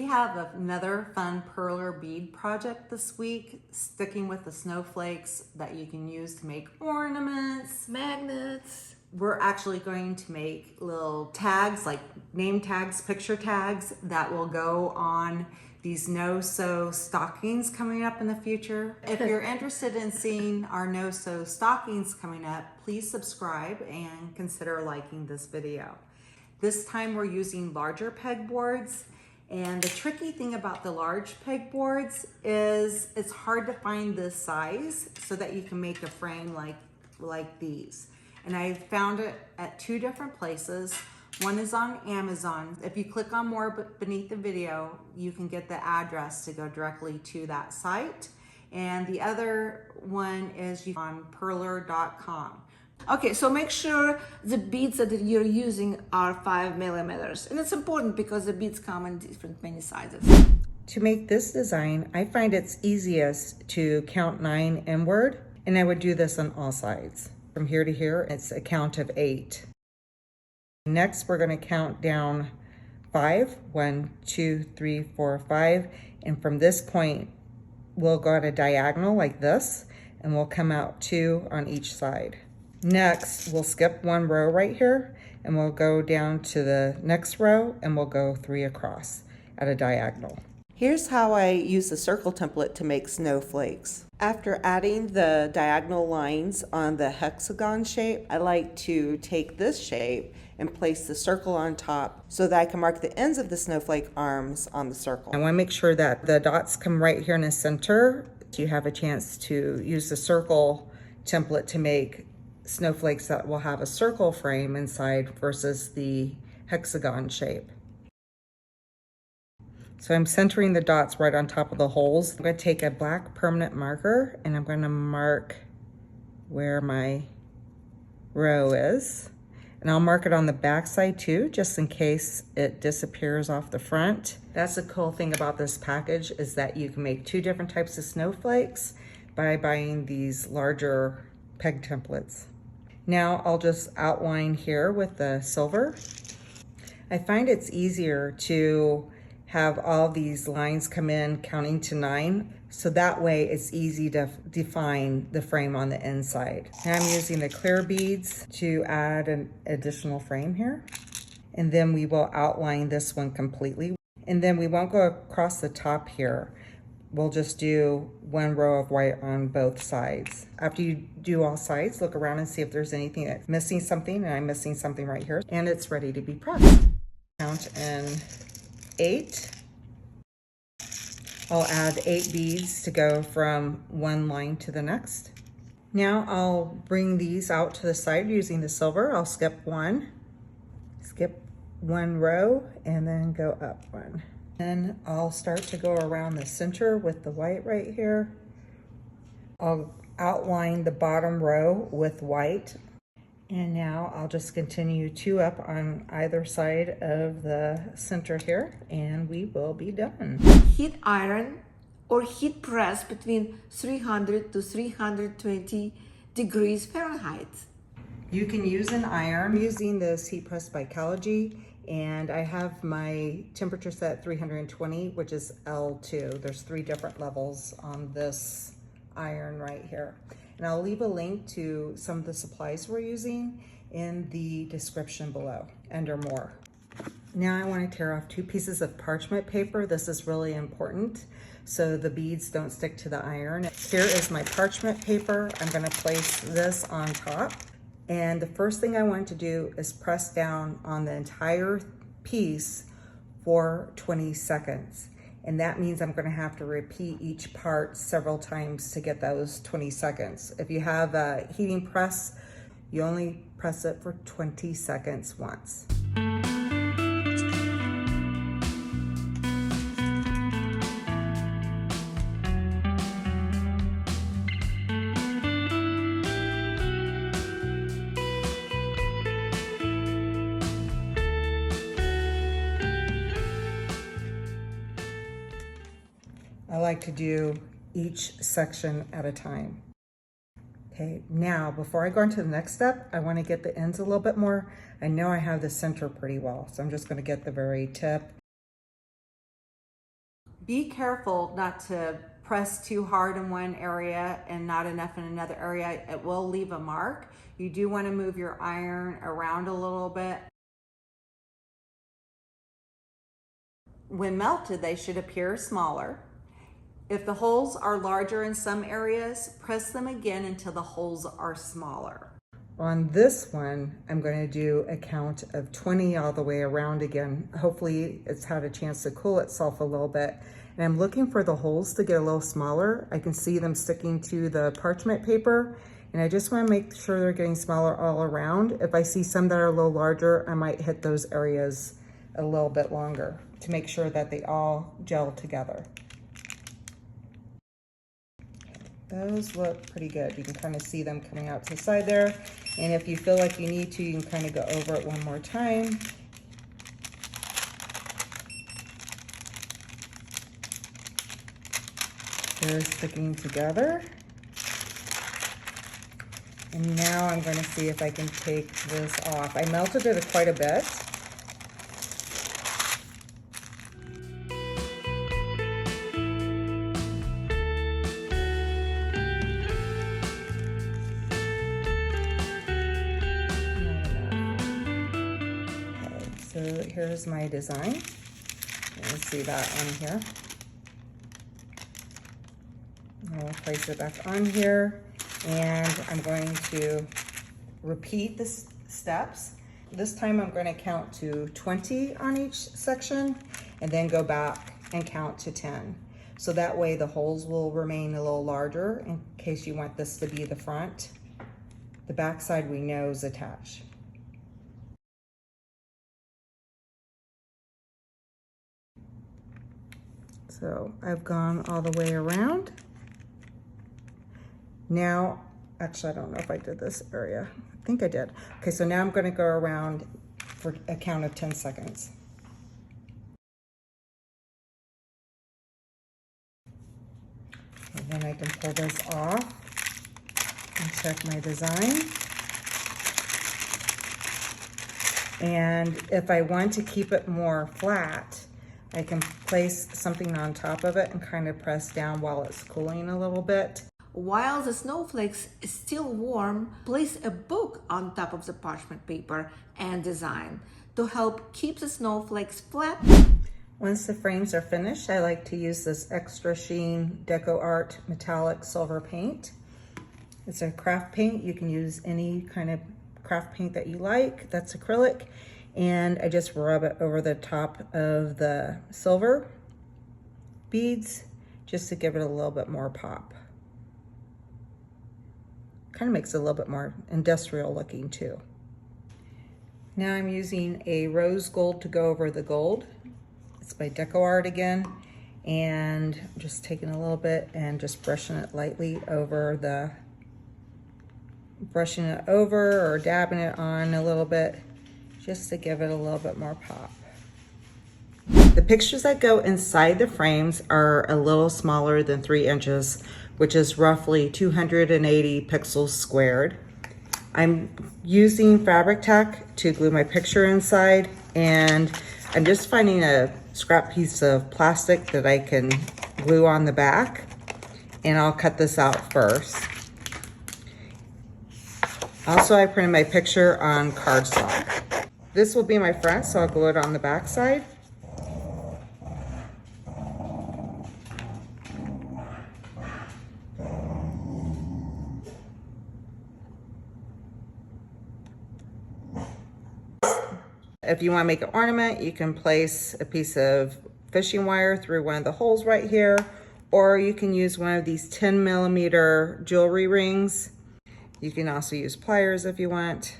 have another fun perler bead project this week, sticking with the snowflakes that you can use to make ornaments, magnets. We're actually going to make little tags, like name tags, picture tags that will go on these no-sew stockings coming up in the future. If you're interested in seeing our no-sew stockings coming up, please subscribe and consider liking this video. This time we're using larger pegboards, and the tricky thing about the large pegboards is it's hard to find this size so that you can make a frame like these. And I found it at 2 different places. One is on Amazon. If you click on more beneath the video, you can get the address to go directly to that site. And the other one is on perler.com. Okay, so make sure the beads that you're using are 5 millimeters. And it's important because the beads come in different many sizes. To make this design, I find it's easiest to count 9 inward, and I would do this on all sides. From here to here, it's a count of 8. Next, we're going to count down 5. 1, 2, 3, 4, 5. And from this point, we'll go at a diagonal like this, and we'll come out 2 on each side. Next, we'll skip 1 row right here, and we'll go down to the next row, and we'll go 3 across at a diagonal. Here's how I use the circle template to make snowflakes. After adding the diagonal lines on the hexagon shape, I like to take this shape and place the circle on top so that I can mark the ends of the snowflake arms on the circle. I want to make sure that the dots come right here in the center so you have a chance to use the circle template to make snowflakes that will have a circle frame inside versus the hexagon shape. So I'm centering the dots right on top of the holes. I'm going to take a black permanent marker and I'm going to mark where my row is. And I'll mark it on the back side too, just in case it disappears off the front. That's the cool thing about this package, is that you can make 2 different types of snowflakes by buying these larger peg templates. Now I'll just outline here with the silver. I find it's easier to have all these lines come in counting to 9, so that way it's easy to define the frame on the inside. Now I'm using the clear beads to add an additional frame here, and then we will outline this one completely, and then we won't go across the top here. We'll just do 1 row of white on both sides. After you do all sides, look around and see if there's anything that's missing something, and I'm missing something right here, and it's ready to be pressed. Count in 8. I'll add 8 beads to go from one line to the next. Now I'll bring these out to the side using the silver. I'll skip 1 row, and then go up 1. Then I'll start to go around the center with the white right here. I'll outline the bottom row with white. And now I'll just continue 2 up on either side of the center here, and we will be done. Heat iron or heat press between 300 to 320 degrees Fahrenheit. You can use an iron. I'm using this heat press by Calogy, and I have my temperature set at 320, which is L2. There's 3 different levels on this iron right here. And I'll leave a link to some of the supplies we're using in the description below under more. Now I want to tear off 2 pieces of parchment paper. This is really important so the beads don't stick to the iron. Here is my parchment paper. I'm going to place this on top. And the first thing I want to do is press down on the entire piece for 20 seconds. And that means I'm going to have to repeat each part several times to get those 20 seconds. If you have a heating press, you only press it for 20 seconds once. I like to do each section at a time. Okay, now before I go into the next step, I want to get the ends a little bit more. I know I have the center pretty well, so I'm just going to get the very tip Be careful not to press too hard in one area and not enough in another area. It will leave a mark. You do want to move your iron around a little bit. When melted, they should appear smaller. If the holes are larger in some areas, press them again until the holes are smaller. On this one, I'm going to do a count of 20 all the way around again. Hopefully it's had a chance to cool itself a little bit. And I'm looking for the holes to get a little smaller. I can see them sticking to the parchment paper, and I just want to make sure they're getting smaller all around. If I see some that are a little larger, I might hit those areas a little bit longer to make sure that they all gel together. Those look pretty good. You can kind of see them coming out to the side there. And if you feel like you need to, you can kind of go over it one more time. They're sticking together. And now I'm going to see if I can take this off. I melted it quite a bit. So here's my design. You can see that on here. I'll place it back on here, and I'm going to repeat the steps. This time I'm going to count to 20 on each section and then go back and count to 10. So that way the holes will remain a little larger in case you want this to be the front. The back side we know is attached. So I've gone all the way around. Now, actually, I don't know if I did this area. I think I did. Okay, so now I'm going to go around for a count of 10 seconds. And then I can pull this off and check my design. And if I want to keep it more flat, I can place something on top of it and kind of press down while it's cooling a little bit. While the snowflakes is still warm, place a book on top of the parchment paper and design to help keep the snowflakes flat. Once the frames are finished, I like to use this Extra Sheen Deco Art metallic silver paint. It's a craft paint. You can use any kind of craft paint that you like. That's acrylic. And I just rub it over the top of the silver beads just to give it a little bit more pop. Kind of makes it a little bit more industrial looking too. Now I'm using a rose gold to go over the gold. It's by Deco Art again. And I'm just taking a little bit and just brushing it lightly over brushing it over or dabbing it on a little bit just to give it a little bit more pop. The pictures that go inside the frames are a little smaller than 3 inches, which is roughly 280 pixels squared. I'm using fabric tack to glue my picture inside, and I'm just finding a scrap piece of plastic that I can glue on the back, and I'll cut this out first. Also, I printed my picture on cardstock. This will be my front, so I'll glue it on the back side. If you want to make an ornament, you can place a piece of fishing wire through one of the holes right here, or you can use one of these 10mm jewelry rings. You can also use pliers if you want.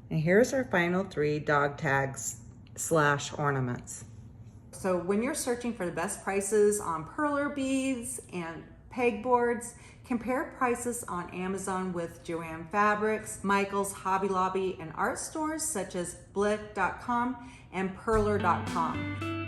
And here's our final 3 dog tags / ornaments. So when you're searching for the best prices on Perler beads and pegboards, compare prices on Amazon with Joann Fabrics, Michaels, Hobby Lobby, and art stores such as blick.com and perler.com.